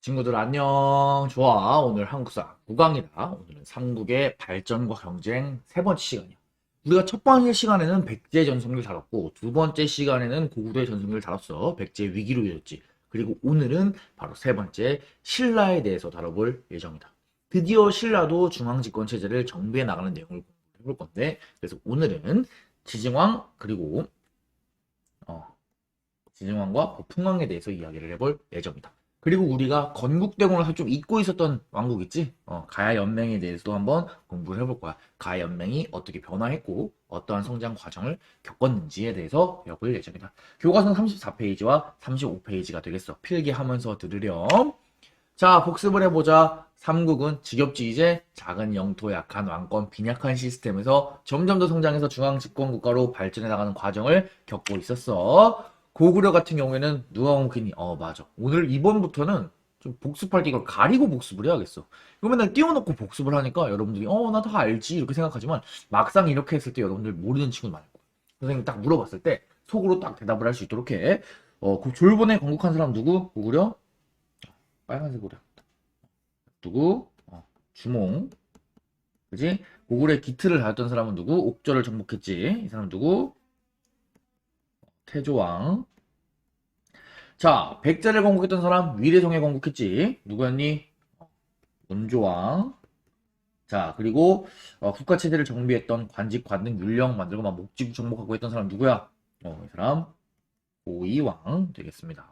친구들 안녕. 좋아. 오늘 한국사 9강이다. 오늘은 삼국의 발전과 경쟁 세 번째 시간이야. 우리가 첫 번째 시간에는 백제 전성기를 다뤘고 두 번째 시간에는 고구려의 전성기를 다뤘어. 백제 위기로 이었지. 그리고 오늘은 바로 세 번째 신라에 대해서 다뤄볼 예정이다. 드디어 신라도 중앙집권 체제를 정비해 나가는 내용을 해볼 건데 그래서 오늘은 지증왕 그리고 지증왕과 버풍왕에 대해서 이야기를 해볼 예정이다. 그리고 우리가 건국대공을 좀 잊고 있었던 왕국 있지? 가야 연맹에 대해서도 한번 공부를 해볼 거야. 가야 연맹이 어떻게 변화했고 어떠한 성장 과정을 겪었는지에 대해서 배워볼 예정이다. 교과서는 34페이지와 35페이지가 되겠어. 필기하면서 들으렴. 자, 복습을 해보자. 삼국은 지겹지 이제 작은 영토 약한 왕권 빈약한 시스템에서 점점 더 성장해서 중앙 집권 국가로 발전해 나가는 과정을 겪고 있었어. 고구려 같은 경우에는 누가 공격했니? 맞아. 오늘 이번부터는 좀 복습할 때 이걸 가리고 복습을 해야겠어. 이거 맨날 띄워놓고 복습을 하니까 여러분들이 나 다 알지 이렇게 생각하지만 막상 이렇게 했을 때 여러분들 모르는 친구 많을 거야. 선생님 딱 물어봤을 때 속으로 딱 대답을 할 수 있도록 해. 그 졸본에 건국한 사람 누구? 고구려? 빨간색으로. 누구? 주몽. 그지? 고구려의 기틀을 달았던 사람은 누구? 옥저를 정복했지. 이 사람 누구? 태조왕. 자, 백제를 건국했던 사람 위례성에 건국했지. 누구였니? 운조왕. 자, 그리고 국가체제를 정비했던 관직, 관등, 율령 만들고 막 목지국 정복하고 했던 사람 누구야? 이 사람 고이왕 되겠습니다.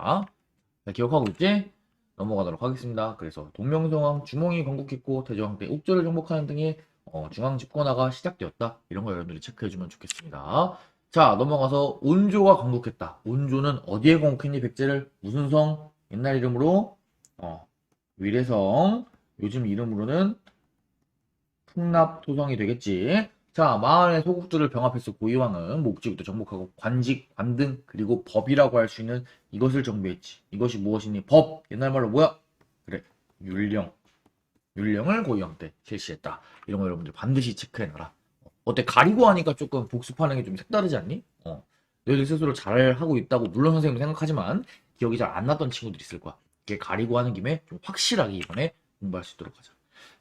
자, 기억하고 있지? 넘어가도록 하겠습니다. 그래서 동명성왕, 주몽이 건국했고 태조왕 때 옥조를 정복하는 등의 중앙 집권화가 시작되었다. 이런 거 여러분들이 체크해주면 좋겠습니다. 자, 넘어가서 온조가 건국했다. 온조는 어디에 건국했니? 백제를 무슨 성? 옛날 이름으로 위례성, 요즘 이름으로는 풍납토성이 되겠지. 자, 마을의 소국들을 병합해서 고이왕은 목지부터 정복하고 관직, 관등, 그리고 법이라고 할 수 있는 이것을 정비했지. 이것이 무엇이니? 법. 옛날 말로 뭐야? 그래, 율령. 율령을 고이왕 때 실시했다. 이런 거 여러분들 반드시 체크해놔라. 어때? 가리고 하니까 조금 복습하는 게 좀 색다르지 않니? 너희들 스스로 잘 하고 있다고 물론 선생님도 생각하지만 기억이 잘 안 났던 친구들이 있을 거야. 이게 가리고 하는 김에 좀 확실하게 이번에 공부할 수 있도록 하자.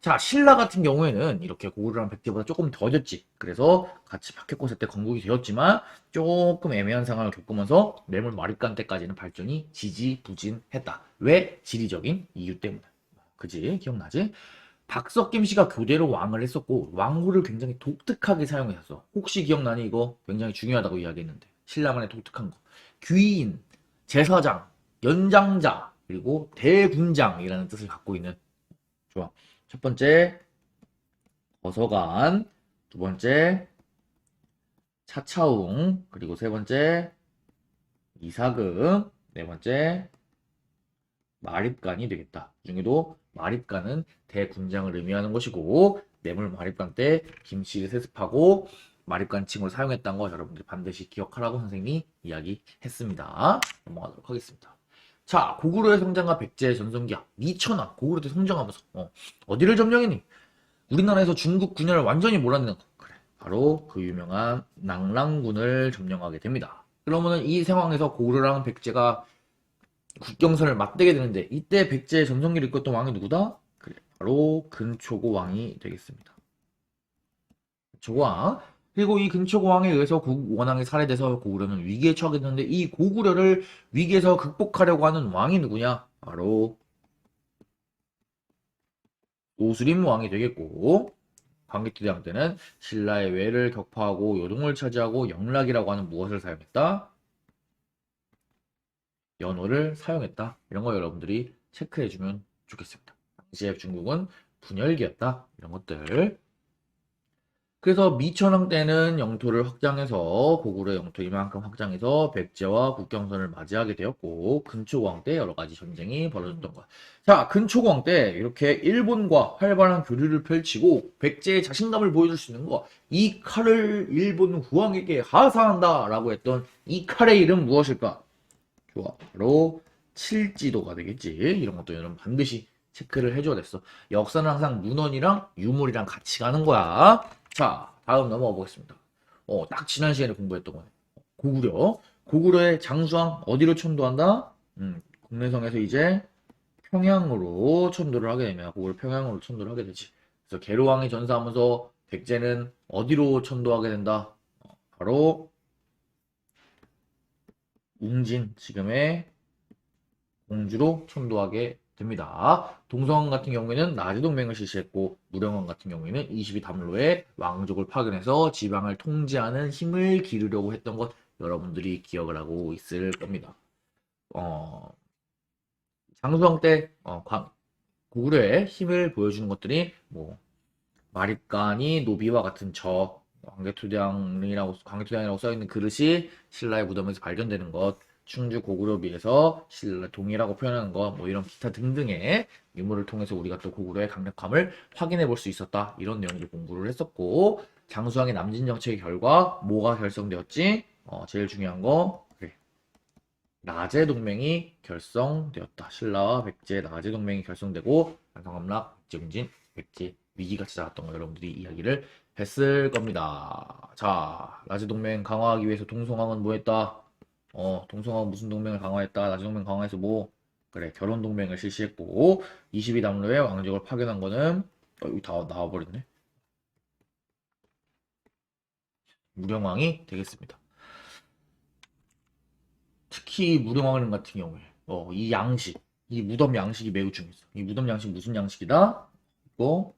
자, 신라 같은 경우에는 이렇게 고구려랑 백제보다 조금 더졌지. 그래서 같이 박해꽃을 때 건국이 되었지만 조금 애매한 상황을 겪으면서 매물 마립간 때까지는 발전이 지지부진했다. 왜? 지리적인 이유 때문에. 그지? 기억나지? 박석김 씨가 교대로 왕을 했었고 왕후를 굉장히 독특하게 사용했었어. 혹시 기억나니? 이거 굉장히 중요하다고 이야기했는데 신라만의 독특한 거. 귀인, 제사장, 연장자, 그리고 대군장이라는 뜻을 갖고 있는. 좋아. 첫 번째 거서관, 두 번째 차차웅, 그리고 세 번째 이사금, 네 번째 마립간이 되겠다. 이 중에도 마립간은 대군장을 의미하는 것이고 뇌물 마립간 때 김씨를 세습하고 마립간칭을 사용했다는 거 여러분들이 반드시 기억하라고 선생님이 이야기했습니다. 넘어가도록 하겠습니다. 자, 고구려의 성장과 백제의 전성기야. 미천왕, 고구려 때 성장하면서 어디를 점령했니? 우리나라에서 중국 군현을 완전히 몰아내는 거. 그래, 바로 그 유명한 낙랑군을 점령하게 됩니다. 그러면은 이 상황에서 고구려랑 백제가 국경선을 맞대게 되는데 이때 백제의 전성기를 이끌었던 왕이 누구다? 그래, 바로 근초고 왕이 되겠습니다. 근초고 왕. 그리고 이 근초고 왕에 의해서 원왕이 살해돼서 고구려는 위기에 처하게 되는데 이 고구려를 위기에서 극복하려고 하는 왕이 누구냐? 바로 오수림 왕이 되겠고 광개토대왕 때는 신라의 외를 격파하고 요동을 차지하고 영락이라고 하는 무엇을 사용했다? 연호를 사용했다. 이런 거 여러분들이 체크해주면 좋겠습니다. 당시의 중국은 분열기였다. 이런 것들. 그래서 미천왕 때는 영토를 확장해서 고구려 영토 이만큼 확장해서 백제와 국경선을 맞이하게 되었고 근초고왕 때 여러 가지 전쟁이 벌어졌던 거야. 자, 근초고왕 때 이렇게 일본과 활발한 교류를 펼치고 백제의 자신감을 보여줄 수 있는 거, 이 칼을 일본 후왕에게 하사한다라고 했던 이 칼의 이름 무엇일까? 좋아. 바로 칠지도가 되겠지. 이런 것도 여러분 반드시 체크를 해줘야 됐어. 역사는 항상 문헌이랑 유물이랑 같이 가는 거야. 자, 다음 넘어가 보겠습니다. 딱 지난 시간에 공부했던 거네. 고구려. 고구려의 장수왕 어디로 천도한다? 국내성에서 이제 평양으로 천도를 하게 됩니다. 고구려 평양으로 천도를 하게 되지. 그래서 계로왕이 전사하면서 백제는 어디로 천도하게 된다? 바로 웅진, 지금의 공주로 천도하게 됩니다. 동성왕 같은 경우에는 나지동맹을 실시했고 무령왕 같은 경우에는 22담로에 왕족을 파견해서 지방을 통제하는 힘을 기르려고 했던 것 여러분들이 기억을 하고 있을 겁니다. 장수왕 때 고구려의 힘을 보여주는 것들이 뭐 마립간이 노비와 같은 광개토대왕이라고 써있는 그릇이 신라의 무덤에서 발견되는 것, 충주 고구려비에서 신라 동이라고 표현하는 것, 뭐 이런 기타 등등의 유물을 통해서 우리가 또 고구려의 강력함을 확인해 볼 수 있었다. 이런 내용들 공부를 했었고, 장수왕의 남진 정책의 결과 뭐가 결성되었지? 제일 중요한 거 그래. 나제 동맹이 결성되었다. 신라와 백제 나제 동맹이 결성되고 한성함락, 백제공진, 백제 위기가 찾아왔던 거 여러분들이 이야기를 했을 겁니다. 자, 나제 동맹 강화하기 위해서 동성왕은 뭐 했다? 동성왕은 무슨 동맹을 강화했다? 나제 동맹 강화해서 뭐? 그래, 결혼 동맹을 실시했고 22담로에 왕족을 파견한 거는 여기 다 나와버렸네. 무령왕이 되겠습니다. 특히 무령왕 같은 경우에 이 양식, 이 무덤 양식이 매우 중요했어. 이 무덤 양식 무슨 양식이다? 이거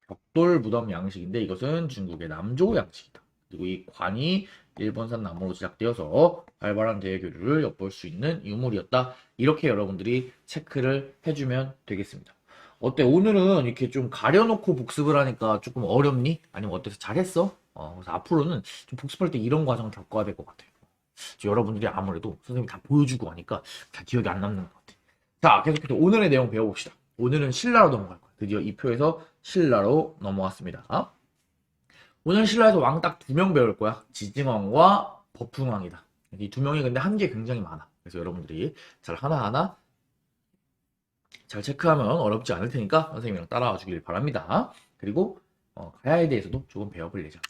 벽돌 무덤 양식인데 이것은 중국의 남조 양식이다. 그리고 이 관이 일본산 나무로 제작되어서 활발한 대외 교류를 엿볼 수 있는 유물이었다. 이렇게 여러분들이 체크를 해주면 되겠습니다. 어때? 오늘은 이렇게 좀 가려놓고 복습을 하니까 조금 어렵니? 아니면 어때서 잘했어? 그래서 앞으로는 좀 복습할 때 이런 과정을 겪어야 될 것 같아요. 여러분들이 아무래도 선생님이 다 보여주고 하니까 다 기억이 안 남는 것 같아. 자, 계속해서 오늘의 내용 배워봅시다. 오늘은 신라로 넘어갈 거야. 드디어 이 표에서 신라로 넘어왔습니다. 오늘 신라에서 왕 딱 2명 배울 거야. 지증왕과 법흥왕이다. 이 2명이 근데 한 게 굉장히 많아. 그래서 여러분들이 잘 하나하나 잘 체크하면 어렵지 않을 테니까 선생님이랑 따라와 주길 바랍니다. 그리고 가야에 대해서도 조금 배워볼 예정.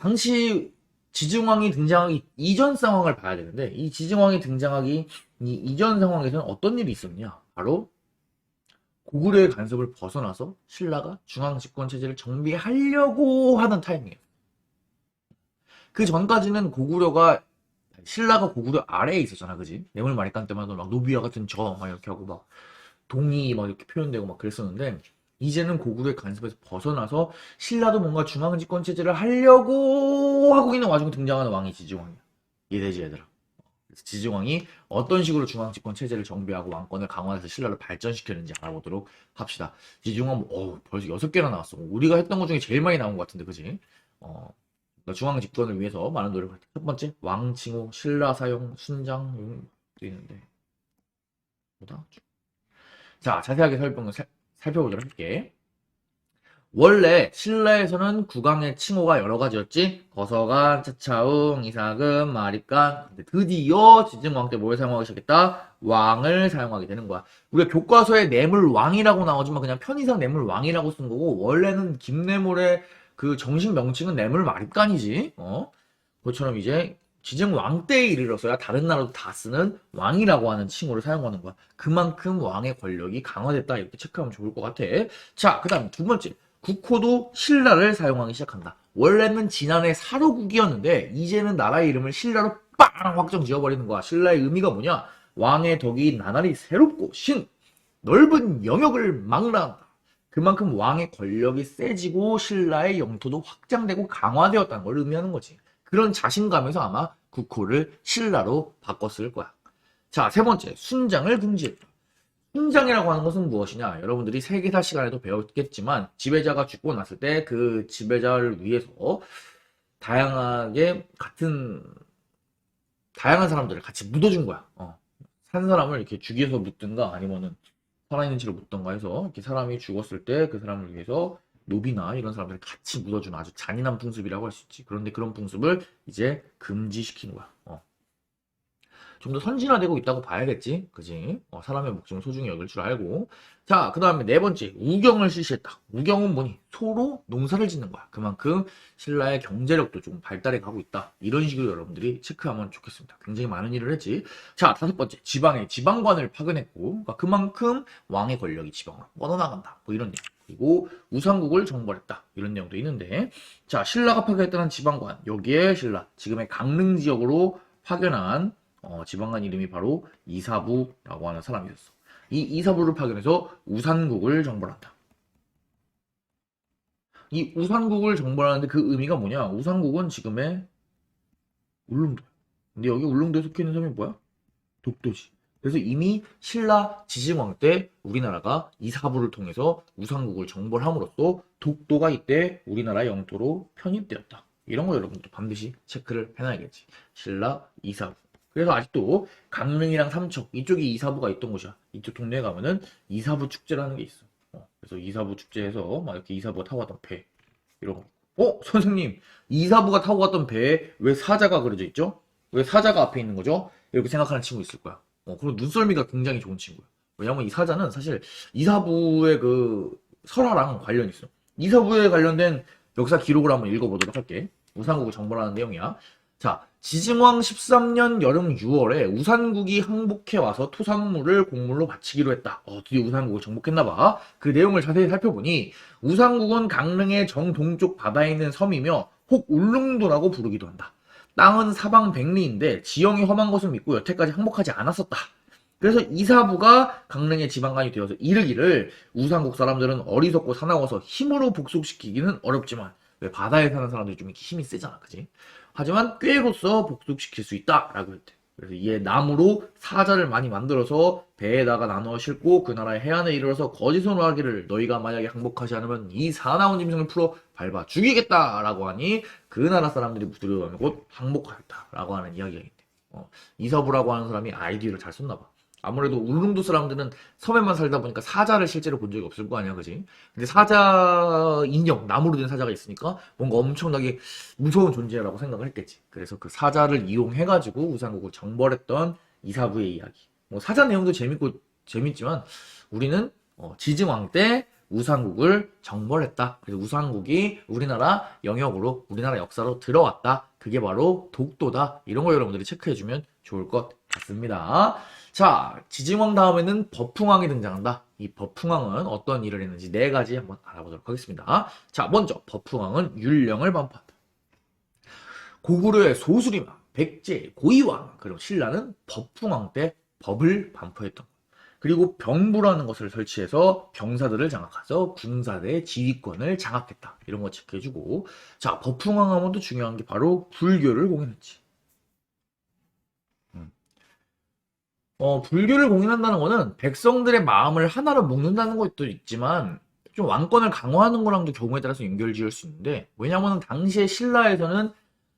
당시 지증왕이 등장하기 이전 상황을 봐야 되는데 이 지증왕이 등장하기 이전 상황에서는 어떤 일이 있었냐? 바로 고구려의 간섭을 벗어나서 신라가 중앙 집권 체제를 정비하려고 하는 타이밍이에요. 그 전까지는 신라가 고구려 아래에 있었잖아, 그지? 뇌물마리간 때만 해도 막 노비와 같은 막 이렇게 하고 막 동이 막 이렇게 표현되고 막 그랬었는데 이제는 고구려의 간섭에서 벗어나서 신라도 뭔가 중앙 집권 체제를 하려고 하고 있는 와중에 등장하는 왕이 지증왕이야. 이해되지, 얘들아? 지증왕이 어떤 식으로 중앙 집권 체제를 정비하고 왕권을 강화해서 신라를 발전시켰는지 알아보도록 합시다. 지증왕 벌써 6개나 나왔어. 우리가 했던 것 중에 제일 많이 나온 것 같은데, 그지? 중앙 집권을 위해서 많은 노력을 했다. 첫 번째, 왕칭호, 신라 사용, 순장 있는데 뭐다? 자, 자세하게 살펴보도록 할게. 원래 신라에서는 국왕의 칭호가 여러 가지였지. 거서관, 차차웅, 이사금, 마립간. 근데 드디어 지증왕 때 뭘 사용하기 시작했다? 왕을 사용하게 되는 거야. 우리가 교과서에 뇌물왕이라고 나오지만 그냥 편의상 뇌물왕이라고 쓴 거고 원래는 김뇌물의 그 정식 명칭은 뇌물마립간이지. 그것처럼 이제 지증왕 때에 이르러서야 다른 나라도 다 쓰는 왕이라고 하는 칭호를 사용하는 거야. 그만큼 왕의 권력이 강화됐다. 이렇게 체크하면 좋을 것 같아. 자, 그 다음 두 번째. 국호도 신라를 사용하기 시작한다. 원래는 지난해 사로국이었는데 이제는 나라의 이름을 신라로 빵 확정 지어버리는 거야. 신라의 의미가 뭐냐? 왕의 덕이 나날이 새롭고 넓은 영역을 망라한다. 그만큼 왕의 권력이 세지고 신라의 영토도 확장되고 강화되었다는 걸 의미하는 거지. 그런 자신감에서 아마 국호를 신라로 바꿨을 거야. 자, 세 번째, 순장을 금지했다. 순장이라고 하는 것은 무엇이냐? 여러분들이 세계사 시간에도 배웠겠지만 지배자가 죽고 났을 때 그 지배자를 위해서 다양한 사람들을 같이 묻어준 거야. 산 사람을 이렇게 죽여서 묻든가 아니면은 살아있는 채로 묻던가 해서 이렇게 사람이 죽었을 때 그 사람을 위해서 노비나 이런 사람들을 같이 묻어주는 아주 잔인한 풍습이라고 할 수 있지. 그런데 그런 풍습을 이제 금지시킨 거야. 좀 더 선진화되고 있다고 봐야겠지. 그지? 사람의 목숨을 소중히 여길 줄 알고. 자, 그 다음에 네 번째, 우경을 실시했다. 우경은 뭐니? 소로 농사를 짓는 거야. 그만큼 신라의 경제력도 좀 발달해 가고 있다. 이런 식으로 여러분들이 체크하면 좋겠습니다. 굉장히 많은 일을 했지. 자, 다섯 번째, 지방의 지방관을 파견했고, 그러니까 그만큼 왕의 권력이 지방으로 뻗어나간다. 뭐 이런 내용. 그리고 우상국을 정벌했다. 이런 내용도 있는데, 자, 신라가 파견했다는 지방관. 여기에 신라, 지금의 강릉 지역으로 파견한 지방관 이름이 바로 이사부라고 하는 사람이었어. 이 이사부를 파견해서 우산국을 정벌한다. 이 우산국을 정벌하는데 그 의미가 뭐냐? 우산국은 지금의 울릉도. 근데 여기 울릉도에 속해 있는 섬이 뭐야? 독도지. 그래서 이미 신라 지징왕 때 우리나라가 이사부를 통해서 우산국을 정벌함으로써 독도가 이때 우리나라 영토로 편입되었다. 이런 거 여러분도 반드시 체크를 해놔야겠지. 신라 이사부. 그래서 아직도 강릉이랑 삼척 이쪽이 이사부가 있던 곳이야. 이쪽 동네에 가면은 이사부 축제라는 게 있어. 그래서 이사부 축제에서 막 이렇게 이사부가 타고 갔던 배 이런 거. 선생님, 이사부가 타고 갔던 배에 왜 사자가 그려져 있죠? 왜 사자가 앞에 있는 거죠? 이렇게 생각하는 친구 있을 거야. 그리고 눈썰미가 굉장히 좋은 친구야. 왜냐면 이 사자는 사실 이사부의 그 설화랑 관련이 있어. 이사부에 관련된 역사 기록을 한번 읽어보도록 할게. 우산국을 정벌하는 내용이야. 자, 지징왕 13년 여름 6월에 우산국이 항복해 와서 토산물을 공물로 바치기로 했다. 드디어 우산국을 정복했나봐. 그 내용을 자세히 살펴보니 우산국은 강릉의 정동쪽 바다에 있는 섬이며 혹 울릉도라고 부르기도 한다. 땅은 사방 백리인데 지형이 험한 것을 믿고 여태까지 항복하지 않았었다. 그래서 이사부가 강릉의 지방관이 되어서 이르기를 우산국 사람들은 어리석고 사나워서 힘으로 복속시키기는 어렵지만 왜 바다에 사는 사람들이 좀 이렇게 힘이 세잖아, 그지? 하지만 꾀로서 복속시킬 수 있다라고 했대. 그래서 이에 나무로 사자를 많이 만들어서 배에다가 나눠 싣고 그 나라의 해안에 이르러서 거짓으로 하기를 너희가 만약에 항복하지 않으면 이 사나운 짐승을 풀어 밟아 죽이겠다라고 하니 그 나라 사람들이 두려워하며 곧 항복하였다라고 하는 이야기가 있대. 이서부라고 하는 사람이 아이디어를 잘 썼나 봐. 아무래도 울릉도 사람들은 섬에만 살다 보니까 사자를 실제로 본 적이 없을 거 아니야, 그지? 근데 사자 인형, 나무로 된 사자가 있으니까 뭔가 엄청나게 무서운 존재라고 생각을 했겠지. 그래서 그 사자를 이용해가지고 우산국을 정벌했던 이사부의 이야기. 뭐 사자 내용도 재밌지만 우리는 지증왕 때 우산국을 정벌했다. 그래서 우산국이 우리나라 영역으로, 우리나라 역사로 들어왔다. 그게 바로 독도다. 이런 거 여러분들이 체크해주면 좋을 것 같습니다. 자, 지징왕 다음에는 법풍왕이 등장한다. 이 법풍왕은 어떤 일을 했는지 네 가지 한번 알아보도록 하겠습니다. 자, 먼저 법풍왕은 율령을 반포한다. 고구려의 소수리왕, 백제, 고이왕, 그리고 신라는 법풍왕 때 법을 반포했던 것. 그리고 병부라는 것을 설치해서 병사들을 장악해서 군사대 지휘권을 장악했다. 이런 거 체크해주고, 자, 법풍왕 하면 또 중요한 게 바로 불교를 공인했지. 불교를 공인한다는 거는 백성들의 마음을 하나로 묶는다는 것도 있지만 좀 왕권을 강화하는 거랑도 경우에 따라서 연결지을 수 있는데, 왜냐하면 당시에 신라에서는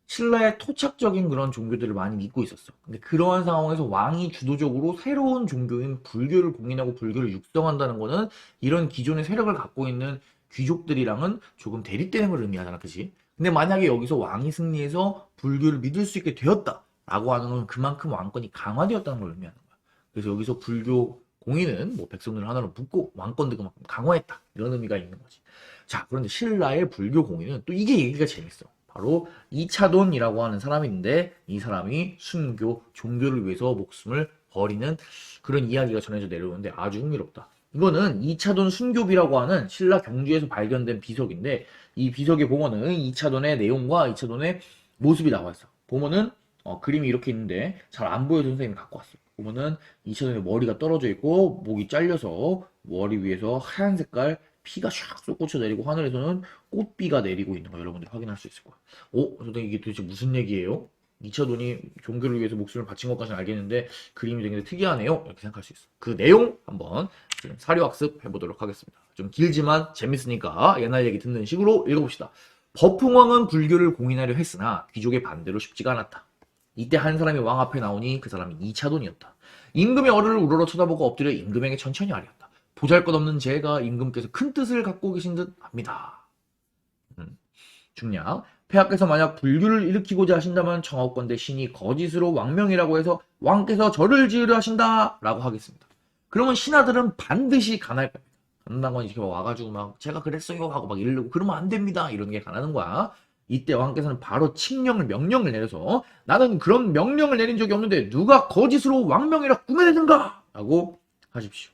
신라의 토착적인 그런 종교들을 많이 믿고 있었어. 근데 그러한 상황에서 왕이 주도적으로 새로운 종교인 불교를 공인하고 불교를 육성한다는 거는 이런 기존의 세력을 갖고 있는 귀족들이랑은 조금 대립되는 걸 의미하잖아, 그치? 근데 만약에 여기서 왕이 승리해서 불교를 믿을 수 있게 되었다라고 하는 건 그만큼 왕권이 강화되었다는 걸 의미하는 거야. 그래서 여기서 불교 공인은 뭐 백성들을 하나로 묶고 왕권도 그만큼 강화했다, 이런 의미가 있는 거지. 자, 그런데 신라의 불교 공인은 또 이게 얘기가 재밌어. 바로 이차돈이라고 하는 사람이 있는데 이 사람이 순교, 종교를 위해서 목숨을 버리는 그런 이야기가 전해져 내려오는데 아주 흥미롭다. 이거는 이차돈 순교비라고 하는 신라 경주에서 발견된 비석인데, 이 비석에 보면은 이차돈의 내용과 이차돈의 모습이 나와 있어. 보면은 그림이 이렇게 있는데 잘 안 보여서 선생님이 갖고 왔어. 보면은 이차돈의 머리가 떨어져 있고 목이 잘려서 머리 위에서 하얀 색깔 피가 샥 쏟고쳐 내리고 하늘에서는 꽃비가 내리고 있는 거 여러분들이 확인할 수 있을 거야. 선생님 이게 도대체 무슨 얘기예요? 이차돈이 종교를 위해서 목숨을 바친 것까지는 알겠는데 그림이 되게 특이하네요. 이렇게 생각할 수 있어. 그 내용 한번 사료학습 해보도록 하겠습니다. 좀 길지만 재밌으니까 옛날 얘기 듣는 식으로 읽어봅시다. 법흥왕은 불교를 공인하려 했으나 귀족의 반대로 쉽지가 않았다. 이때 한 사람이 왕 앞에 나오니 그 사람이 이차돈이었다. 임금의 어를 우러러 쳐다보고 엎드려 임금에게 천천히 아뢰었다. 보잘것없는 제가 임금께서 큰 뜻을 갖고 계신 듯 합니다. 중략. 폐하께서 만약 불교를 일으키고자 하신다면 청하건대 신이 거짓으로 왕명이라고 해서 왕께서 절을 지으려 하신다 라고 하겠습니다. 그러면 신하들은 반드시 가날 겁니다. 가난한 건 이렇게 와가지고 막 제가 그랬어요 하고 막 이러고 그러면 안 됩니다 이런 게 가난한 거야. 이때 왕께서는 바로 명령을 내려서 나는 그런 명령을 내린 적이 없는데 누가 거짓으로 왕명이라 꾸며내는가 라고 하십시오.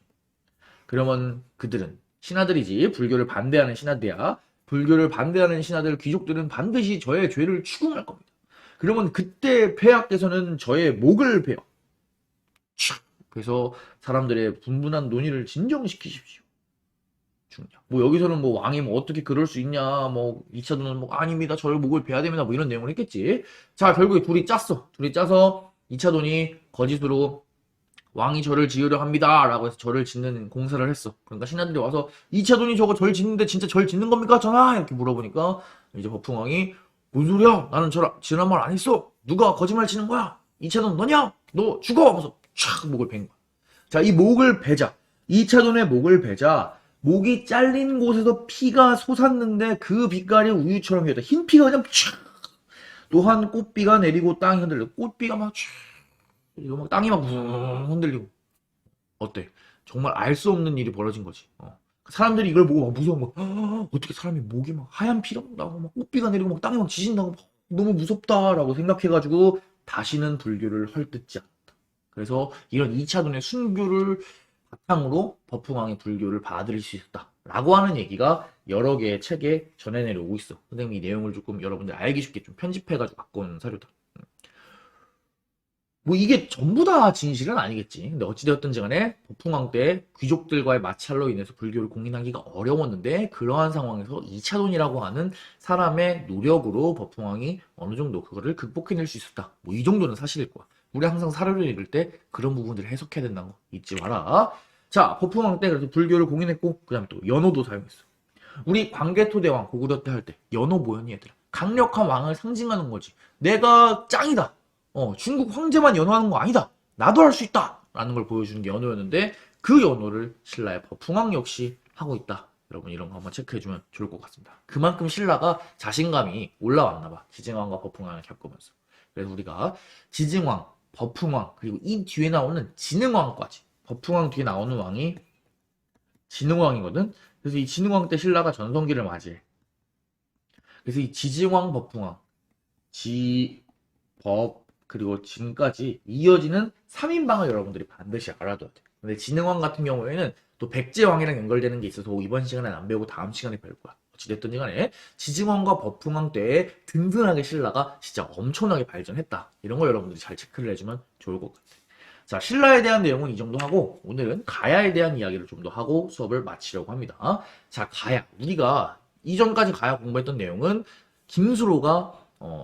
그러면 그들은 신하들이지 불교를 반대하는 신하들이야. 불교를 반대하는 신하들 귀족들은 반드시 저의 죄를 추궁할 겁니다. 그러면 그때 폐하께서는 저의 목을 베어 그래서 사람들의 분분한 논의를 진정시키십시오. 뭐 여기서는 뭐 왕이 뭐 어떻게 그럴 수 있냐 뭐 이차도는 뭐 아닙니다 저를 목을 베야 됩니다 뭐 이런 내용을 했겠지. 자 결국에 둘이 짜서 이차돈이 거짓으로 왕이 절을 지으려 합니다 라고 해서 절을 짓는 공사를 했어. 그러니까 신하들이 와서 이차돈이 저거 절 짓는데 진짜 절 짓는 겁니까 전하 이렇게 물어보니까 이제 버풍왕이 뭔 소리야 나는 절 지으란 말 안 했어 누가 거짓말 치는 거야 이차돈 너냐 너 죽어 하면서 촥 목을 벤 거야. 자 이 목을 베자 이차돈의 목을 베자 목이 잘린 곳에서 피가 솟았는데 그 빛깔이 우유처럼 휘었다. 흰 피가 그냥 촥. 또한 꽃비가 내리고 땅이 흔들리고 꽃비가 막 촥. 이거 막 땅이 막 흔들리고. 어때? 정말 알 수 없는 일이 벌어진 거지. 사람들이 이걸 보고 막 무서워. 막 어떻게 사람이 목이 막 하얀 피가 나고 막 꽃비가 내리고 막 땅이 막 지진다고 막 너무 무섭다라고 생각해가지고 다시는 불교를 헐뜯지 않았다. 그래서 이런 2차돈의 순교를 바탕으로 버풍왕이 불교를 받아들일 수 있었다 라고 하는 얘기가 여러 개의 책에 전해 내려오고 있어. 선생님이 이 내용을 조금 여러분들 알기 쉽게 좀 편집해가지고 갖고 온 사료다. 뭐 이게 전부 다 진실은 아니겠지. 근데 어찌되었든지 간에 버풍왕 때 귀족들과의 마찰로 인해서 불교를 공인하기가 어려웠는데 그러한 상황에서 이차돈이라고 하는 사람의 노력으로 버풍왕이 어느 정도 그거를 극복해낼 수 있었다. 뭐 이 정도는 사실일 거야. 우리 항상 사료를 읽을 때 그런 부분들을 해석해야 된다는 거 잊지 마라. 자, 버풍왕 때 그래서 불교를 공인했고 그 다음에 또 연호도 사용했어. 우리 광개토대왕 고구려 때 할 때 연호 뭐였니 얘들아? 강력한 왕을 상징하는 거지. 내가 짱이다. 중국 황제만 연호하는 거 아니다. 나도 할 수 있다. 라는 걸 보여주는 게 연호였는데 그 연호를 신라의 버풍왕 역시 하고 있다. 여러분 이런 거 한번 체크해주면 좋을 것 같습니다. 그만큼 신라가 자신감이 올라왔나 봐. 지증왕과 버풍왕을 겪으면서. 그래서 우리가 지증왕, 버풍왕 그리고 이 뒤에 나오는 진흥왕까지 버풍왕 뒤에 나오는 왕이 진흥왕이거든. 그래서 이 진흥왕 때 신라가 전성기를 맞이해. 그래서 이 지증왕, 버풍왕, 법 그리고 진까지 이어지는 3인방을 여러분들이 반드시 알아둬야 돼. 근데 진흥왕 같은 경우에는 또 백제왕이랑 연결되는 게 있어서 이번 시간에 안 배우고 다음 시간에 배울 거야. 어찌됐든 간에 지증왕과 버풍왕 때에 든든하게 신라가 진짜 엄청나게 발전했다. 이런 걸 여러분들이 잘 체크를 해주면 좋을 것 같아. 자, 신라에 대한 내용은 이 정도 하고 오늘은 가야에 대한 이야기를 좀 더 하고 수업을 마치려고 합니다. 자, 가야. 우리가 이전까지 가야 공부했던 내용은 김수로가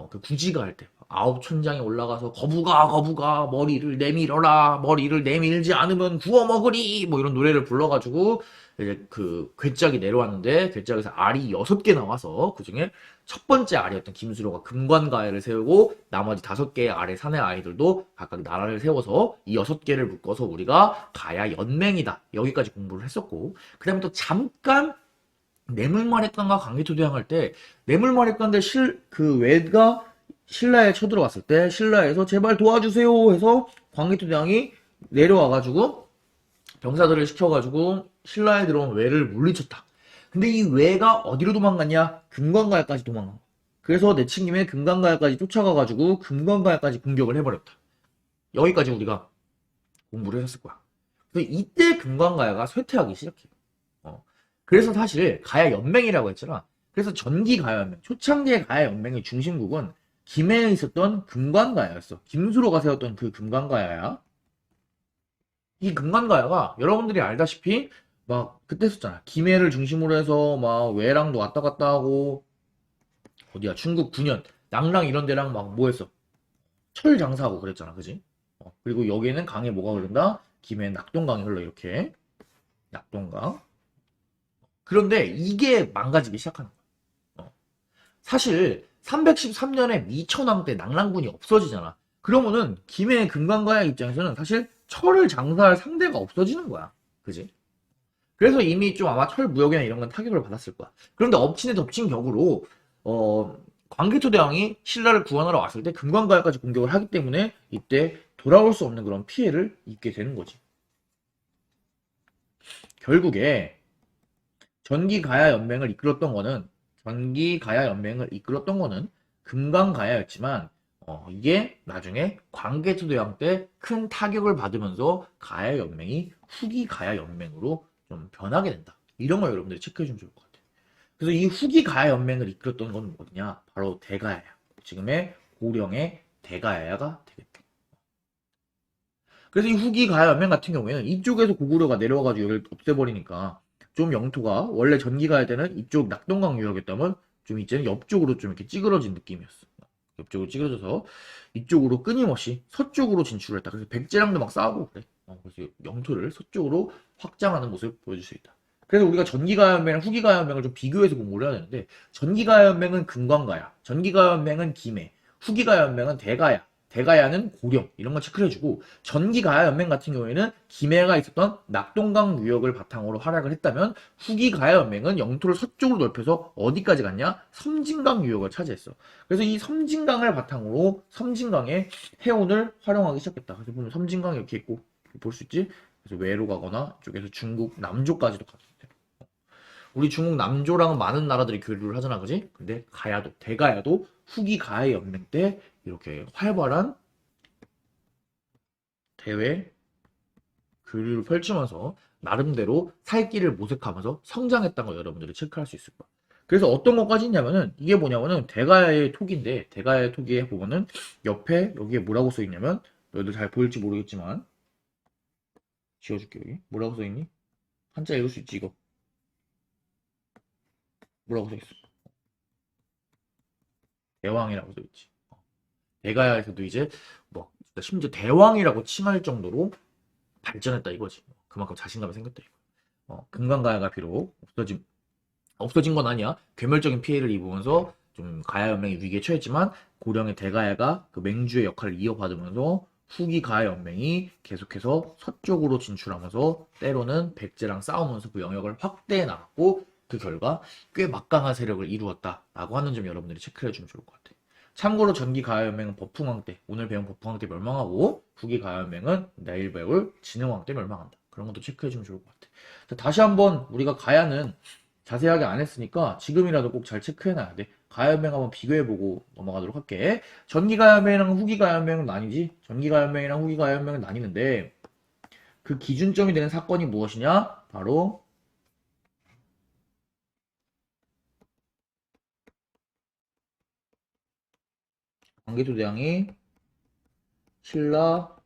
그 구지가 할 때 아홉 천장에 올라가서 거부가 머리를 내밀어라 머리를 내밀지 않으면 구워 먹으리 뭐 이런 노래를 불러가지고 이제 그 괴짝이 내려왔는데 괴짝에서 알이 6개 나와서 그중에 첫 번째 알이었던 김수로가 금관가야를 세우고 나머지 5개의 알의 사내 아이들도 각각 나라를 세워서 이 6개를 묶어서 우리가 가야 연맹이다 여기까지 공부를 했었고 그 다음에 또 잠깐 뇌물마랫간과 광개토대왕 할 때 뇌물마랫간대 그 외가 신라에 쳐들어왔을 때 신라에서 제발 도와주세요 해서 광개토대왕이 내려와가지고 병사들을 시켜가지고 신라에 들어온 외를 물리쳤다. 근데 이 외가 어디로 도망갔냐? 금관가야까지 도망간 거야. 그래서 내친김에 금관가야까지 쫓아가가지고 금관가야까지 공격을 해버렸다. 여기까지 우리가 공부를 했을 거야. 그래서 이때 금관가야가 쇠퇴하기 시작해. 그래서 사실 가야 연맹이라고 했잖아. 그래서 전기 가야 연맹, 초창기의 가야 연맹의 중심국은 김해에 있었던 금관가야였어. 김수로가 세웠던 그 금관가야야. 이 금관가야가 여러분들이 알다시피 막 그때 썼잖아. 김해를 중심으로 해서 막 외랑도 왔다 갔다 하고 어디야 중국 9년 낭랑 이런 데랑 막 뭐 했어? 철 장사하고 그랬잖아. 그지? 그리고 여기에는 강에 뭐가 흐른다? 김해 낙동강이 흘러 이렇게. 낙동강. 그런데 이게 망가지기 시작하는 거야. 사실 313년에 미천왕 때 낙랑군이 없어지잖아. 그러면은 김해 금관가야 입장에서는 사실 철을 장사할 상대가 없어지는 거야. 그지? 그래서 이미 좀 아마 철 무역이나 이런 건 타격을 받았을 거야. 그런데 엎친에 덮친 격으로 광개토대왕이 신라를 구원하러 왔을 때 금관가야까지 공격을 하기 때문에 이때 돌아올 수 없는 그런 피해를 입게 되는 거지. 결국에 전기가야연맹을 이끌었던 거는 금강가야였지만 이게 나중에 광개토대왕 때 큰 타격을 받으면서 가야연맹이 후기가야연맹으로 좀 변하게 된다. 이런 걸 여러분들이 체크해주면 좋을 것 같아요. 그래서 이 후기가야연맹을 이끌었던 건 뭐냐? 바로 대가야야. 지금의 고령의 대가야가 되겠다. 그래서 이 후기가야연맹 같은 경우에는 이쪽에서 고구려가 내려와가지고 여기를 없애버리니까 좀 영토가 원래 전기가야 되는 이쪽 낙동강 유역이었다면 좀 이제는 옆쪽으로 좀 이렇게 찌그러진 느낌이었어. 옆쪽으로 찌그러져서 이쪽으로 끊임없이 서쪽으로 진출을 했다. 그래서 백제랑도 막 싸우고 그래. 그래서 영토를 서쪽으로 확장하는 모습을 보여줄 수 있다. 그래서 우리가 전기가연맹이랑 후기가연맹을 좀 비교해서 공부를 해야 되는데 전기가연맹은 금관가야, 전기가연맹은 김해, 후기가연맹은 대가야, 대가야는 고령 이런 거 체크를 해주고 전기가야연맹 같은 경우에는 김해가 있었던 낙동강 유역을 바탕으로 활약을 했다면 후기가야연맹은 영토를 서쪽으로 넓혀서 어디까지 갔냐? 섬진강 유역을 차지했어. 그래서 이 섬진강을 바탕으로 섬진강의 해운을 활용하기 시작했다. 그래서 보면 섬진강 이렇게 있고 볼 수 있지? 그래서 외로 가거나 이쪽에서 중국 남조까지도 갔을 때 우리 중국 남조랑은 많은 나라들이 교류를 하잖아, 그지? 근데 가야도 대가야도 후기 가야 연맹 때 이렇게 활발한 대외 교류를 펼치면서 나름대로 살 길을 모색하면서 성장했다는 걸 여러분들이 체크할 수 있을 거야. 그래서 어떤 것까지 있냐면은 이게 뭐냐면은 대가야의 톡인데 대가야의 톡에 보면은 옆에 여기에 뭐라고 써 있냐면 너희들 잘 보일지 모르겠지만 지워줄게 여기 뭐라고 써 있니? 한자 읽을 수 있지 이거 뭐라고 써 있어? 대왕이라고 써 있지. 대가야에서도 이제 뭐 심지어 대왕이라고 칭할 정도로 발전했다 이거지. 그만큼 자신감이 생겼다 이거. 금강가야가 비록 없어진 건 아니야. 괴멸적인 피해를 입으면서 좀 가야연맹이 위기에 처했지만 고령의 대가야가 그 맹주의 역할을 이어받으면서 후기 가야연맹이 계속해서 서쪽으로 진출하면서 때로는 백제랑 싸우면서 그 영역을 확대해 나갔고 그 결과 꽤 막강한 세력을 이루었다라고 하는 점 여러분들이 체크를 해주면 좋을 것 같아요. 참고로 전기 가야연맹은 버풍왕 때 오늘 배운 버풍왕 때 멸망하고 후기 가야연맹은 내일 배울 진흥왕 때 멸망한다. 그런 것도 체크해주면 좋을 것 같아. 자, 다시 한번 우리가 가야는 자세하게 안 했으니까 지금이라도 꼭 잘 체크해놔야 돼. 가야연맹 한번 비교해보고 넘어가도록 할게. 전기가야연맹이랑 후기가야연맹은 나뉘지? 전기가야연맹이랑 후기가야연맹은 나뉘는데 그 기준점이 되는 사건이 무엇이냐? 바로 광개토대왕이 신라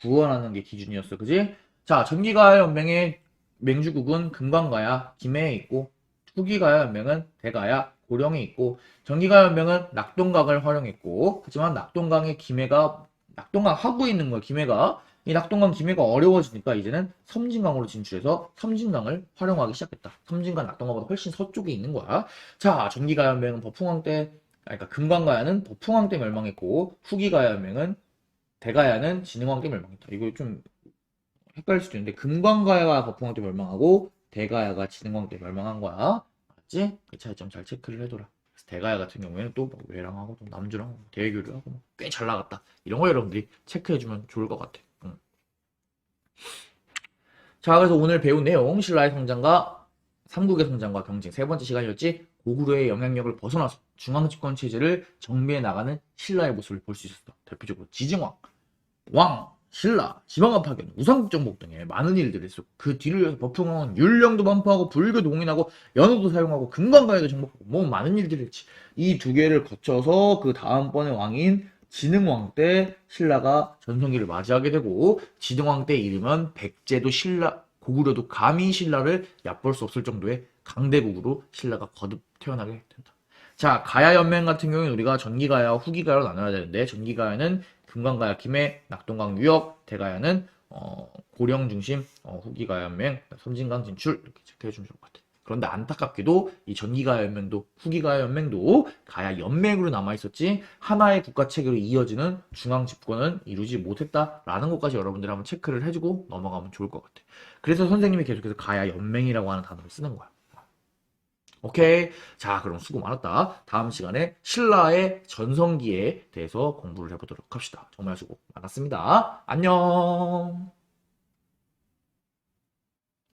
구원하는 게 기준이었어. 그지? 자, 전기가야연맹의 맹주국은 금관가야, 김해에 있고 후기가야연맹은 대가야, 고령에 있고 전기가야연맹은 낙동강을 활용했고 하지만 낙동강의 김해가 낙동강 하구에 있는 거야. 김해가 이 낙동강 김해가 어려워지니까 이제는 섬진강으로 진출해서 섬진강을 활용하기 시작했다. 섬진강 낙동강보다 훨씬 서쪽에 있는 거야. 자, 전기가야연맹은 버풍왕 때 그러니까 금관가야는 버풍왕 때 멸망했고 후기가야연맹은 대가야는 진흥왕 때 멸망했다. 이거 좀 헷갈릴 수도 있는데 금관가야가 버풍왕 때 멸망하고 대가야가 진흥왕 때 멸망한 거야. 맞지? 그 차이점 잘 체크를 해둬라. 그래서 대가야 같은 경우에는 또 외랑하고 또 남주랑 대외교류하고 꽤 잘 나갔다. 이런 거 여러분들이 체크해주면 좋을 것 같아. 응. 자, 그래서 오늘 배운 내용 신라의 성장과 삼국의 성장과 경쟁 세 번째 시간이었지. 고구려의 영향력을 벗어나서 중앙집권 체제를 정비해 나가는 신라의 모습을 볼 수 있었어. 대표적으로 지증왕, 왕, 신라, 지방화 파견, 우상국정복 등의 많은 일들을 했었고 그 뒤를 이어서 버풍왕은 율령도 반포하고 불교 동인하고 연호도 사용하고 금관가야도 정복하고 뭐 많은 일들을 했지. 이 두 개를 거쳐서 그 다음번에 왕인 진흥왕 때 신라가 전성기를 맞이하게 되고 진흥왕 때 이르면 백제도 신라, 고구려도 감히 신라를 얕볼 수 없을 정도의 강대국으로 신라가 거듭 태어나게 된다. 자, 가야연맹 같은 경우는 우리가 전기가야와 후기가야로 나눠야 되는데 전기가야는 금강가야 김해, 낙동강 유역, 대가야는 고령 중심, 후기가야연맹, 섬진강 진출 이렇게 체크해주면 좋을 것 같아. 그런데 안타깝게도 이 전기가야연맹도 후기가야연맹도 가야연맹으로 남아있었지 하나의 국가 체계로 이어지는 중앙 집권은 이루지 못했다라는 것까지 여러분들이 한번 체크를 해주고 넘어가면 좋을 것 같아. 그래서 선생님이 계속해서 가야연맹이라고 하는 단어를 쓰는 거야. 오케이. 자, 그럼 수고 많았다. 다음 시간에 신라의 전성기에 대해서 공부를 해보도록 합시다. 정말 수고 많았습니다. 안녕.